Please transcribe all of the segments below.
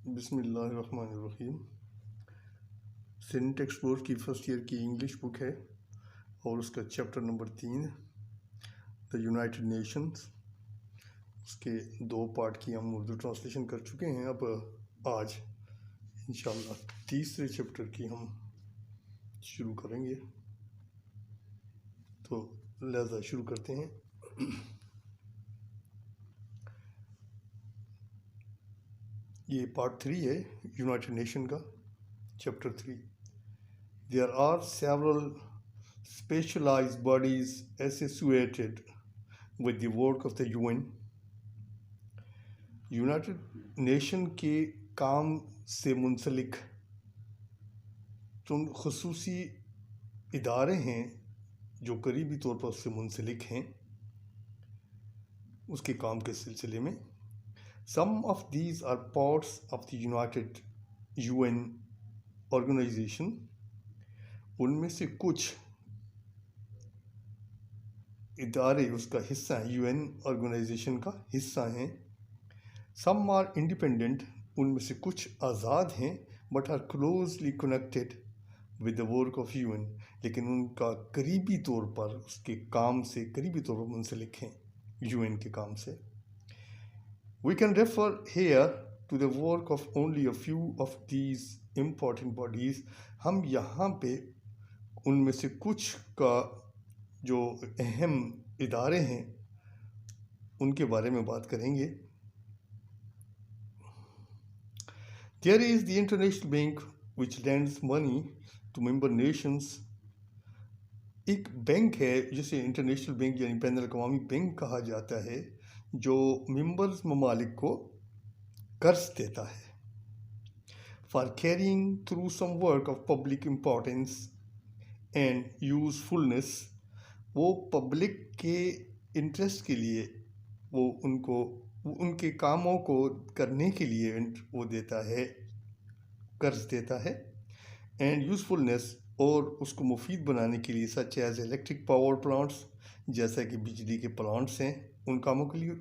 बिस्मिल्लाहिर्रहमानिर्रहीम। Sint explore की first year की इंग्लिश बुक है और उसका chapter number 3 the United Nations. उसके 2 पार्ट की हम उर्दू ट्रांसलेशन कर चुके हैं। अब आज इंशाल्लाह तीसरे चैप्टर की हम शुरू करेंगे, तो लिहाजा शुरू करते हैं। ये पार्ट 3 है यूनाइटेड नेशन का, chapter 3। There are several specialized bodies associated with the work of the UN. United Nation के काम से मुंसलिक चंद खुसूसी इदारे हैं जो करीबी तौर पर उससे मुंसलिक हैं उसके काम के सिलसिले में। Some of these are parts of the United UN organization. उनमें से कुछ इदारे उसका हिस्सा हैं, यूएन ऑर्गेनाइजेशन का हिस्सा हैं। सम आर इंडिपेंडेंट, उनमें से कुछ आज़ाद हैं, but are closely connected with the work of UN, लेकिन उनका करीबी तौर पर उसके काम से करीबी तौर पर मुंसलिक हैं यूएन के काम से। We can refer here to the work of only a few of these important bodies. हम यहाँ पे उनमें से कुछ का जो अहम इदारे हैं उनके बारे में बात करेंगे। There is the International Bank which lends money to member nations. एक बैंक है जिसे इंटरनेशनल बैंक यानी बैनुल अक़वामी बैंक कहा जाता है, जो मेंबर्स ममालिक को कर्ज देता है। For carrying through some work of public importance and usefulness, वो पब्लिक के इंटरेस्ट के लिए वो उनके कामों को करने के लिए वो देता है, कर्ज देता है। एंड यूज़फुलनेस, और उसको मुफीद बनाने के लिए, such as electric power plants, जैसा कि बिजली के प्लांट्स हैं, उन कामों के लिए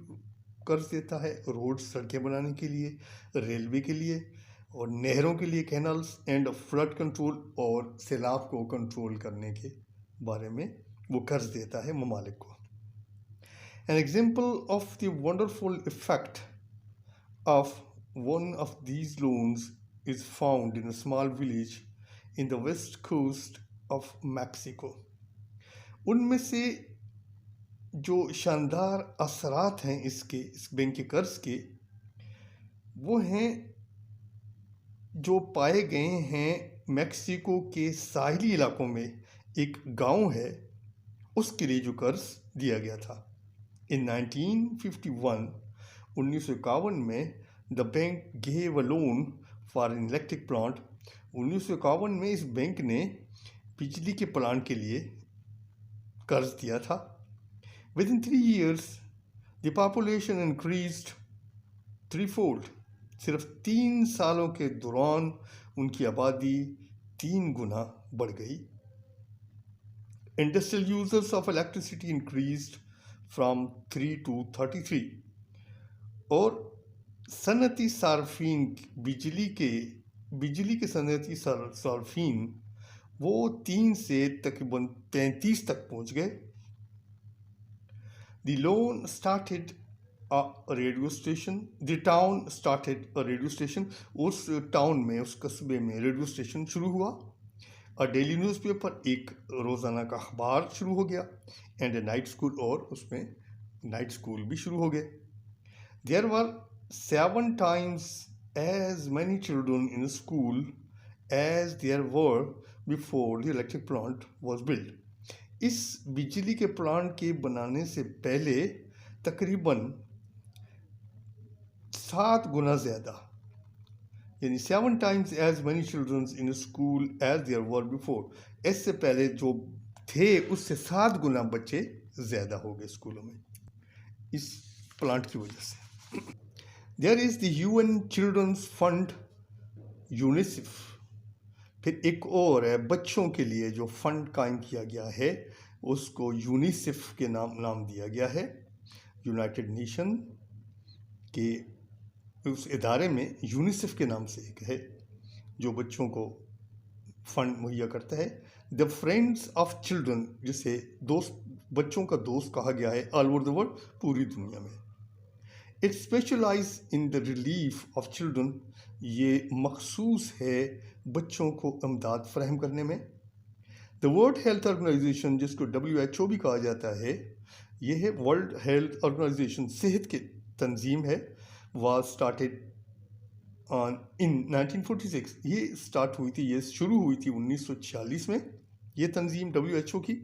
कर्ज देता है। रोड, सड़कें बनाने के लिए, रेलवे के लिए और नहरों के लिए, कैनल्स एंड फ्लड कंट्रोल, और सैलाब को कंट्रोल करने के बारे में वो कर्ज देता है ममालिक को। An example of the wonderful effect of one of these loans is found in a small village in the west coast of Mexico. उनमें से जो शानदार असरात हैं इस बैंक के कर्ज के, वो हैं जो पाए गए हैं मैक्सिको के साहिली इलाकों में। एक गांव है, उसके लिए जो कर्ज दिया गया था। In 1951, 1951 में the bank gave a loan for an electric plant. 1951 में इस बैंक ने बिजली के प्लांट के लिए कर्ज दिया था। With in 3 years the population increased 3-fold। सिर्फ 3 सालों के दौरान उनकी आबादी 3 गुना बढ़ गई। Industrial users of electricity increased from 3 to 33, और सनती सार्फिन, बिजली के सनती सार्फिन वो 3 से तकरीबन 35 तक पहुंच गए। The loan started a radio station, the town started a radio station. उस टाउन में, उस कस्बे में रेडियो स्टेशन शुरू हुआ। अ डेली न्यूज़पेपर, एक रोज़ाना का अखबार शुरू हो गया। एंड ए नाइट स्कूल, और उसमें नाइट स्कूल भी शुरू हो गए। There were 7 times as many children in school as there were before the electric plant was built. इस बिजली के प्लांट के बनाने से पहले तकरीबन 7 गुना ज़्यादा, यानी 7 times as many children in school as there were before, इससे पहले जो थे उससे 7 गुना बच्चे ज़्यादा हो गए स्कूलों में इस प्लांट की वजह से। There is the UN children's fund, UNICEF. फिर एक और है बच्चों के लिए जो फंड कायम किया गया है, उसको यूनिसेफ के नाम दिया गया है। यूनाइटेड नेशन के उस इदारे में यूनिसेफ के नाम से एक है जो बच्चों को फंड मुहैया करता है। द फ्रेंड्स ऑफ चिल्ड्रन, जिसे दोस्त, बच्चों का दोस्त कहा गया है ऑल ओवर द वर्ल्ड, पूरी दुनिया में। It specialize in the relief of children, ये मखसूस है बच्चों को इमदाद फराहम करने में। द वर्ल्ड हेल्थ ऑर्गेनाइजेशन, जिसको WHO भी कहा जाता है, ये है वर्ल्ड हेल्थ ऑर्गेनाइजेशन, सेहत की तंजीम है, वाज स्टार्टेड इन 1946। ये स्टार्ट हुई थी, ये शुरू हुई थी 1946 में, ये तंजीम WHO की।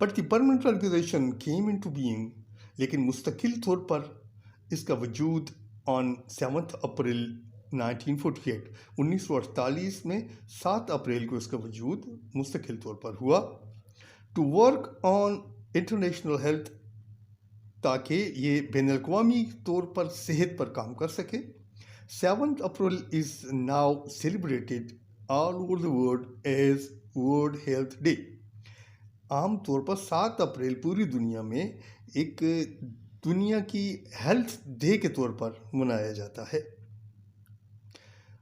But the permanent organization came into being, लेकिन मुस्तकिल तौर पर इसका वजूद ऑन 7 अप्रैल 1948, 1948 में 7 अप्रैल को इसका वजूद मुस्तकिल तौर पर हुआ। To work on international health, ताकि ये बैनुल-अक़वामी तौर पर सेहत पर काम कर सके। 7 April is now celebrated all over the world as World Health Day. आम तौर पर 7 अप्रैल पूरी दुनिया में एक दुनिया की हेल्थ डे के तौर पर मनाया जाता है।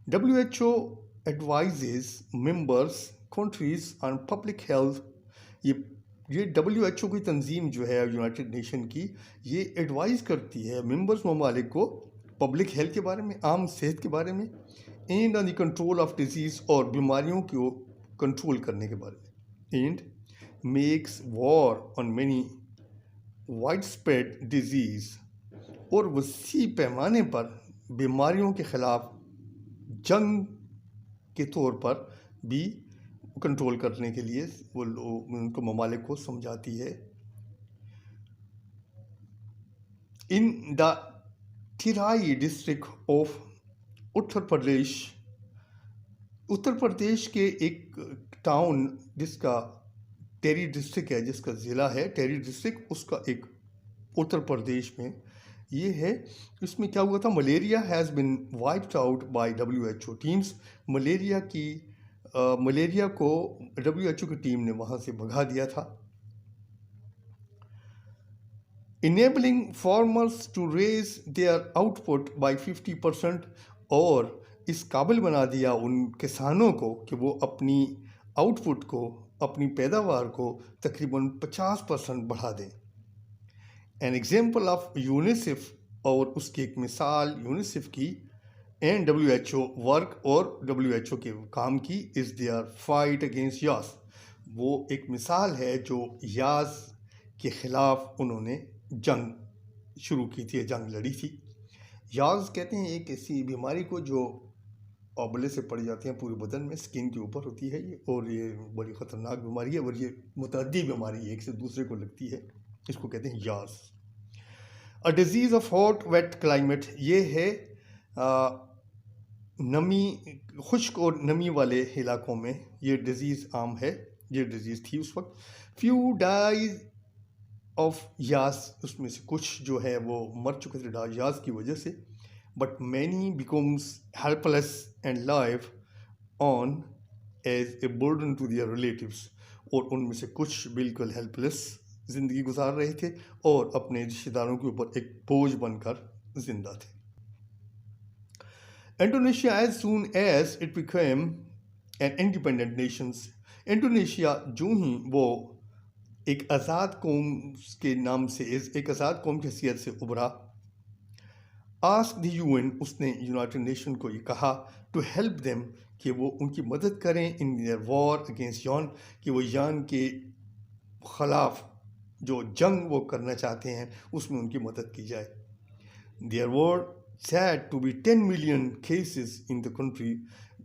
WHO advises members countries on public health। ये WHO की तंजीम जो है यूनाइटेड नेशन की, ये एडवाइस करती है मेंबर्स ममालिक को पब्लिक हेल्थ के बारे में, आम सेहत के बारे में, and on the control of disease, और बीमारियों को कंट्रोल करने के बारे में, and makes war on many wide spread disease, और वसी पैमाने पर बीमारियों के ख़िलाफ़ जंग के तौर पर भी कंट्रोल करने के लिए वो उनको ममालिक को समझाती है। In the थिराई district of Uttar Pradesh, Uttar Pradesh के एक टाउन जिसका टेरी डिस्ट्रिक्ट है, जिसका ज़िला है टेरी डिस्ट्रिक्ट, उसका एक उत्तर प्रदेश में ये है। इसमें क्या हुआ था, malaria has been wiped out by WHO teams. Malaria को WHO की टीम ने वहाँ से भगा दिया था। Enabling farmers to raise their output by 50%, और इस काबिल बना दिया उन किसानों को कि वो अपनी आउटपुट को, अपनी पैदावार को तकरीबन 50% बढ़ा दें। एन एग्जाम्पल ऑफ यूनिसेफ, और उसकी एक मिसाल यूनिसेफ की एंड WHO वर्क, और WHO के काम की, इज़ देयर फाइट अगेंस्ट यास। वो एक मिसाल है जो यास के ख़िलाफ़ उन्होंने जंग शुरू की थी, जंग लड़ी थी। यास कहते हैं एक ऐसी बीमारी को जो आबले से पड़ जाती हैं पूरे बदन में, स्किन के ऊपर होती है ये, और ये बड़ी ख़तरनाक बीमारी है, और ये मुतअद्दी बीमारी है, एक से दूसरे को लगती है। इसको कहते हैं yaws. A disease of hot wet climate, ये है नमी, खुश्क और नमी वाले इलाकों में ये डिज़ीज़ आम है, ये डिज़ीज़ थी उस वक्त। फ्यू डाइज ऑफ यास, उसमें से कुछ जो है वो मर चुके थे यास की वजह से। But many becomes helpless and life on as a burden to their relatives, और उनमें से कुछ बिल्कुल हेल्पलेस ज़िंदगी गुजार रहे थे और अपने रिश्तेदारों के ऊपर एक बोझ बनकर जिंदा थे। Indonesia, as soon as it became an independent nations, Indonesia जो ही वो एक आज़ाद कौम के नाम से, एक आज़ाद कौम की हैसियत से उभरा, आस्क द UN, उसने यूनाइटेड नेशन को ये कहा, टू हेल्प देम, कि वो उनकी मदद करें इन देयर वॉर अगेंस्ट यान, कि वो यान के ख़िलाफ़ जो जंग वो करना चाहते हैं उसमें उनकी मदद की जाए। There were said to be 10 million cases in the country,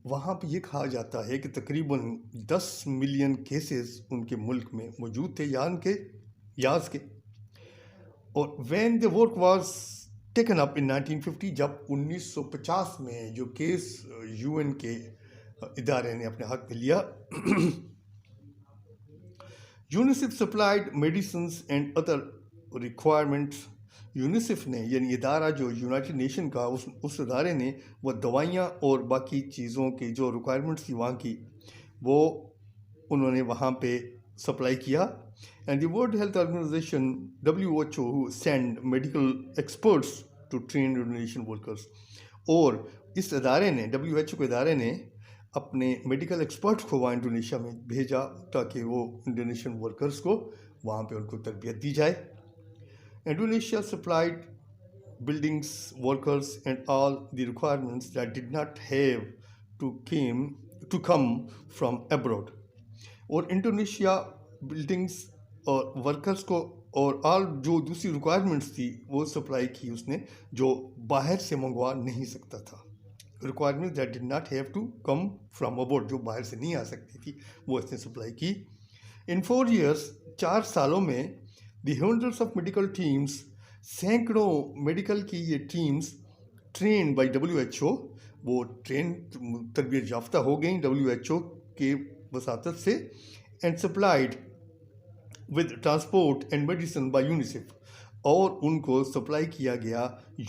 वहाँ पे ये कहा जाता है कि तकरीबन 10 मिलियन केसेस उनके मुल्क में मौजूद थे यास के। और when the work was taken up in 1950, जब 1950 में जो केस UN के इदारे ने अपने हाथ में लिया, UNICEF supplied medicine and other requirements, UNICEF ने, यानी इदारा जो यूनाइटेड नेशन का, उस इदारे ने वो दवाइयाँ और बाकी चीज़ों की जो रिक्वायरमेंट्स थी वहाँ की, वो उन्होंने वहाँ पे सप्लाई किया। And the World Health Organization WHO send medical experts to train Indonesian workers. और इस अदारे ने, WHO के इदारे ने अपने मेडिकल एक्सपर्ट्स को वहाँ इंडोनेशिया में भेजा ताकि वो इंडोनेशियन वर्कर्स को वहाँ पे उनको तरबियत दी जाए. Indonesia supplied buildings, workers and all the requirements that did not have to come from abroad. और इंडोनेशिया बिल्डिंग्स और वर्कर्स को और ऑल जो दूसरी रिक्वायरमेंट्स थी वो सप्लाई की उसने, जो बाहर से मंगवा नहीं सकता था. Requirements that did not have to come from abroad, जो बाहर से नहीं आ सकती थी, वो इसने सप्लाई की. इन 4 years, 4 सालों में the hundreds of medical teams, सैकड़ों मेडिकल की ये टीम्स ट्रेन बाय WHO, वो ट्रेन तरबियत याफ्ता हो गई WHO के वसातत से, and supplied with transport and medicine bye UNICEF, और उनको सप्लाई किया गया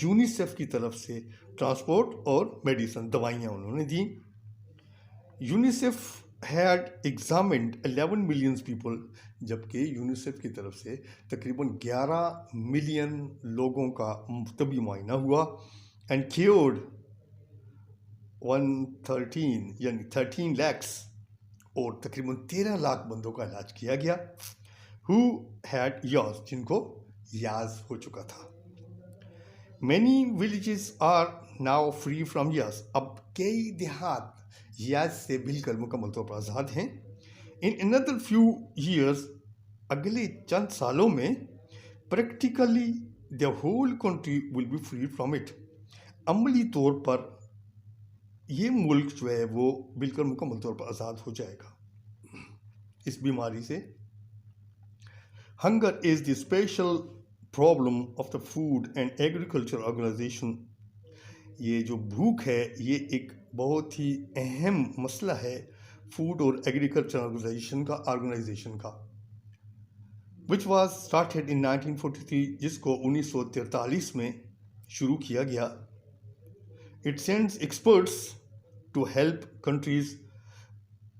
यूनिसेफ की तरफ से ट्रांसपोर्ट और मेडिसिन, दवाइयाँ उन्होंने दी. UNICEF had examined 11 million people, जबकि यूनिसेफ की तरफ से तकरीबन 11 मिलियन लोगों का तबी मुआयना हुआ. एंड क्योर्ड 113 यानी 13 lakhs, और तकरीबन 13 लाख बंदों का इलाज किया गया. हु हैड याज, जिनको याज हो चुका था. Many villages are now free from yaws, अब कई देहात याज से बिल्कुल मुकम्मल तौर पर आज़ाद हैं. इन अनदर फ्यू ईयर्स, अगले चंद सालों में, practically the whole country will be free from it, अमली तौर पर ये मुल्क जो है वो बिल्कुल मुकम्मल तौर पर आज़ाद हो जाएगा इस बीमारी से. Hunger is the special problem of the Food and Agriculture Organization, ये जो भूख है ये एक बहुत ही अहम मसला है फूड और एग्रीकल्चर ऑर्गेनाइजेशन का, विच वाज स्टार्टेड इन 1943, जिसको 1943 में शुरू किया गया. It sends experts to help countries,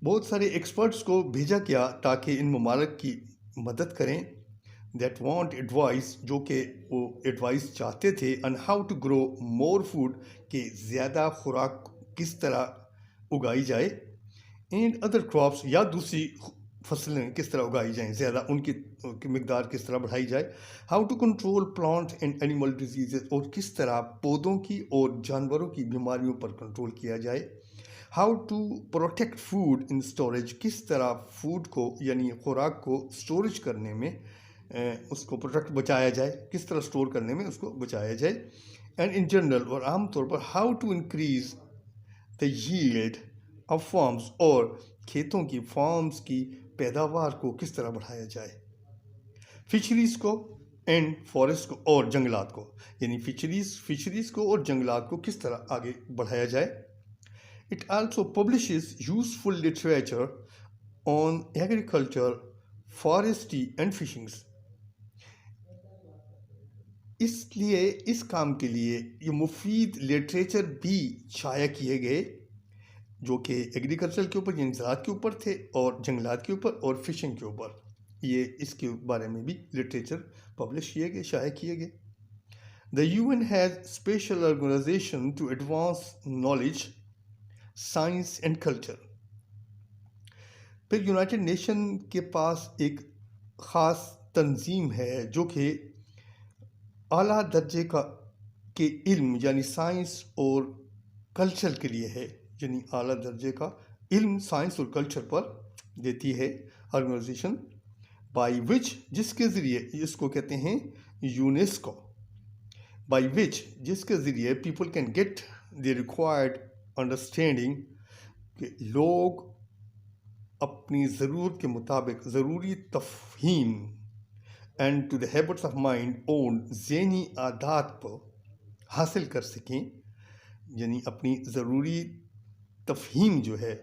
बहुत सारे एक्सपर्ट्स को भेजा गया ताकि इन ममालिक की मदद करें. दैट वांट एडवाइस, जो कि वो एडवाइस चाहते थे, on how to grow more food, के ज़्यादा खुराक किस तरह उगाई जाए, एंड अदर क्रॉप्स, या दूसरी फसलें किस तरह उगाई जाएं, ज़्यादा उनकी मिकदार किस तरह बढ़ाई जाए. How to control plant and animal disease, और किस तरह पौधों की और जानवरों की बीमारियों पर कंट्रोल किया जाए. How to protect food in storage, किस तरह फूड को यानी खुराक को स्टोरेज करने में उसको प्रोटेक्ट बचाया जाए, किस तरह स्टोर करने में उसको बचाया जाए. एंड इन जनरल, और आम तौर पर, how to increase the yield of farms, और खेतों की फार्म्स की पैदावार को किस तरह बढ़ाया जाए. फिशरीज़ को एंड फॉरेस्ट को और जंगलात को, यानी फिशरीज़ को और जंगलात को किस तरह आगे बढ़ाया जाए. It also publishes useful literature on agriculture, forestry and fishings. इसलिए इस काम के लिए ये मुफीद लिटरेचर भी शाया किए गए, जो कि एग्रीकल्चर के ऊपर यानी ज़राअत के ऊपर थे, और जंगलात के ऊपर और फिशिंग के ऊपर. ये इसके बारे में भी लिटरेचर पब्लिश किए गए, शाया किए गए. The UN has special organization to advance knowledge, science and culture. फिर यूनाइटेड नेशन के पास एक ख़ास तंजीम है जो कि आला दर्जे के इल्म यानी साइंस और कल्चर के लिए है, यानी आला दर्जे का इल्म साइंस और कल्चर पर देती है ऑर्गेनाइजेशन. बाई विच, जिसके ज़रिए, इसको कहते हैं यूनेस्को, बाई विच, जिसके ज़रिए people can get the required understanding, कि लोग अपनी ज़रूरत के मुताबिक ज़रूरी तफ़हीम and to the habits of mind और ज़हनी आदात को हासिल कर सकें, यानी अपनी ज़रूरी तफ़हीम जो है,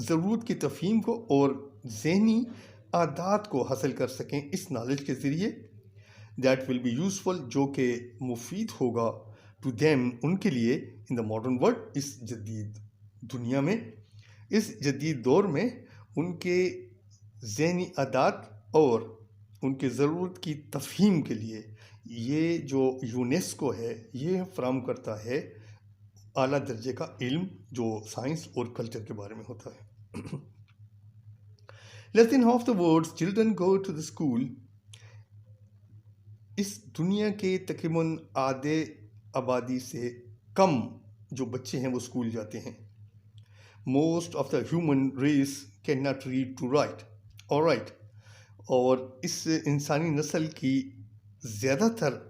ज़रूरत की तफ़हीम को और ज़हनी आदात को हासिल कर सकें इस नॉलेज के ज़रिए. दैट विल बी यूज़फुल, जो कि मुफीद होगा टू देम, उनके लिए, इन द मॉडर्न वर्ल्ड, इस जदीद दुनिया में, इस जदीद दौर में, उनके ज़हनी आदात और उनके ज़रूरत की तफ़हीम के लिए ये जो यूनेस्को है ये फ्राहम करता है आला दर्जे का इल्म जो साइंस और कल्चर के बारे में होता है। Less than half the world's children go to the school. इस दुनिया के तकरीबन आधे आबादी से कम जो बच्चे हैं वो स्कूल जाते हैं। Most of the human race can not read to write और राइट, और इस इंसानी नस्ल की ज़्यादातर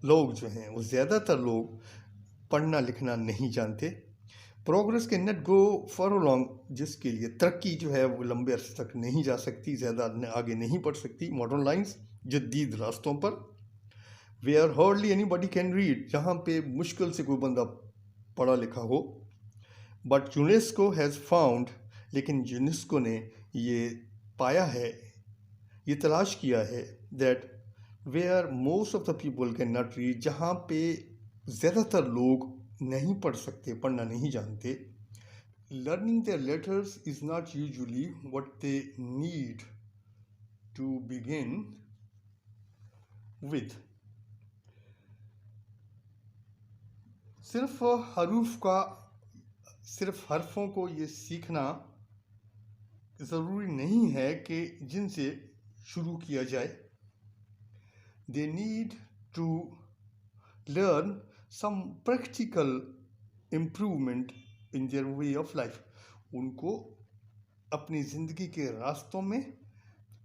लोग जो हैं वो ज़्यादातर लोग पढ़ना लिखना नहीं जानते। Progress can not go for long, जिसके लिए तरक्की जो है वो लंबे अरसे तक नहीं जा सकती, ज़्यादा आगे नहीं बढ़ सकती मॉडर्न लाइन्स जदीद रास्तों पर। Where hardly anybody can read, जहाँ पे मुश्किल से कोई बंदा पढ़ा लिखा हो। बट यूनेस्को हैज़ फाउंड, लेकिन यूनेस्को ने ये पाया है, ये तलाश किया है, that where most of the people can not read, जहाँ पे ज़्यादातर लोग नहीं पढ़ सकते, पढ़ना नहीं जानते, learning their letters is not usually what they need to begin with. सिर्फ हरूफ का, सिर्फ हरफों को ये सीखना ज़रूरी नहीं है कि जिनसे शुरू किया जाए। They need to learn some practical improvement in their way of life। उनको अपनी ज़िंदगी के रास्तों में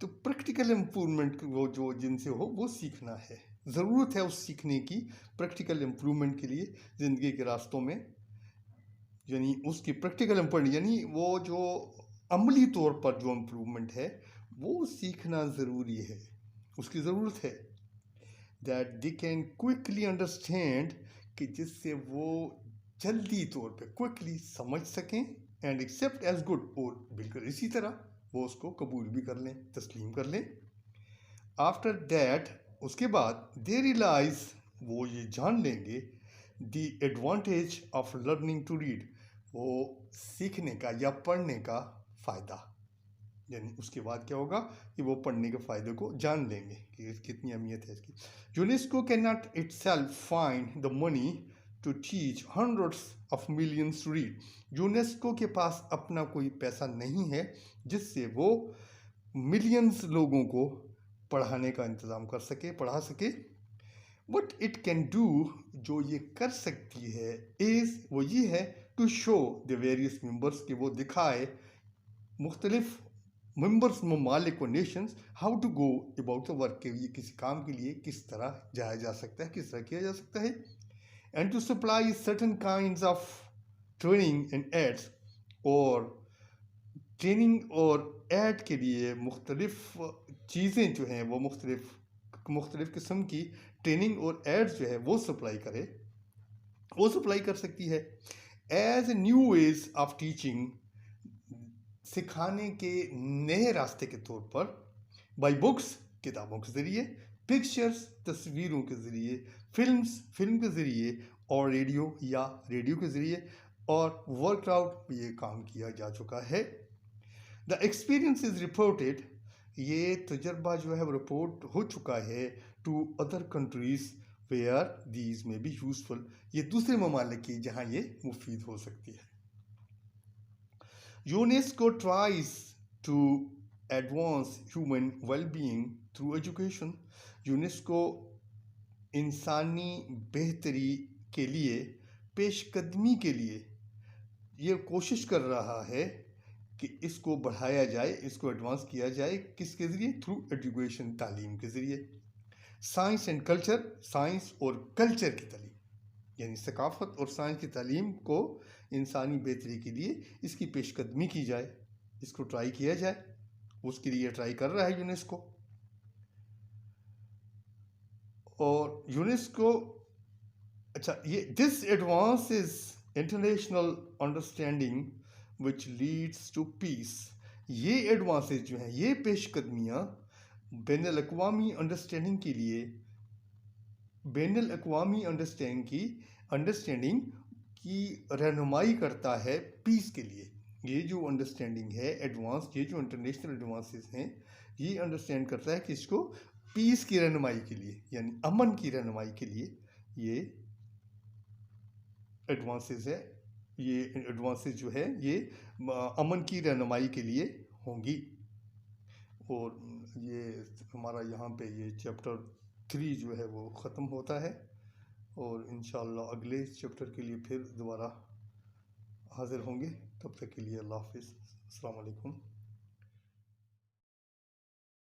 तो प्रैक्टिकल इम्प्रूवमेंट वो जो जिनसे हो वो सीखना है, ज़रूरत है उस सीखने की प्रैक्टिकल इम्प्रूवमेंट के लिए ज़िंदगी के रास्तों में। यानी उसकी प्रैक्टिकल इम्प्रूवमेंट यानी वो जो अमली तौर पर जो इम्प्रूवमेंट है वो सीखना ज़रूरी है, उसकी ज़रूरत है। That they can quickly understand, कि जिससे वो जल्दी तौर पे क्विकली समझ सकें, एंड एक्सेप्ट एज गुड, और बिल्कुल इसी तरह वो उसको कबूल भी कर लें, तस्लीम कर लें। आफ्टर दैट, उसके बाद दे रियलाइज, वो ये जान लेंगे the advantage of learning to read, वो सीखने का या पढ़ने का फ़ायदा। यानी उसके बाद क्या होगा कि वो पढ़ने के फ़ायदे को जान लेंगे कि कितनी अहमियत है इसकी। UNESCO can not itself find the money to teach hundreds of millions to read. UNESCO के पास अपना कोई पैसा नहीं है जिससे वो मिलियंस लोगों को पढ़ाने का इंतज़ाम कर सके, पढ़ा सके। वट इट कैन डू, जो ये कर सकती है, इज़ वो ये है to show the various members, कि वो दिखाए मुख्तलिफ मेंबर्स ममालिक और nations how to go about the work, के ये किसी काम के लिए किस तरह जाया जा सकता है, किस तरह किया जा सकता है। And to supply certain kinds of training and aids, और ट्रेनिंग और एड के लिए मुख्तलिफ चीज़ें जो हैं वो मुख्तलिफ किस्म की ट्रेनिंग और एड्स जो है वो सप्लाई करे, वो सप्लाई कर सकती है। As a new ways of teaching, सिखाने के नए रास्ते के तौर पर, बाई बुक्स, किताबों के ज़रिए, पिक्चर्स, तस्वीरों के ज़रिए, फिल्म के ज़रिए, और रेडियो के ज़रिए, और वर्कआउट ये काम किया जा चुका है। द एक्सपीरियंस इज़ रिपोर्टेड, ये तजर्बा जो है वो रिपोर्ट हो चुका है to other countries where these may be useful, ये दूसरे ममालिक की जहाँ ये मुफीद हो सकती है। UNESCO tries to advance human wellbeing through education. UNESCO इंसानी बेहतरी के लिए, पेशकदमी के लिए ये कोशिश कर रहा है कि इसको बढ़ाया जाए, इसको एडवांस किया जाए। किसके ज़रिए? थ्रू एजुकेशन, तालीम के ज़रिए। साइंस एंड कल्चर, साइंस और कल्चर की तालीम, यानी सकाफ़त और साइंस की तालीम को इंसानी बेहतरी के लिए इसकी पेशकदमी की जाए, इसको ट्राई किया जाए, उसके लिए ट्राई कर रहा है यूनेस्को। और यूनेस्को, अच्छा, ये this advances international understanding which leads to peace, ये एडवांसेस जो हैं, ये पेशकदमियाँ बैनुल अक़वामी अंडरस्टैंडिंग के लिए, बैनुल अक़वामी अंडरस्टैंडिंग की रहनुमाई करता है पीस के लिए। ये जो अंडरस्टैंडिंग है एडवांस, ये जो इंटरनेशनल एडवांसेस हैं, ये अंडरस्टैंड करता है कि इसको पीस की रहनुमाई के लिए यानी अमन की रहनुमाई के लिए ये एडवांसेस है। ये एडवांसेस जो है ये अमन की रहनुमाई के लिए होंगी। और ये हमारा यहाँ पे ये चैप्टर 3 जो है वो ख़त्म होता है। और इंशाल्लाह अगले चैप्टर के लिए फिर दोबारा हाज़िर होंगे। तब तक के लिए अल्लाह हाफ़िज़, अस्सलाम वालेकुम।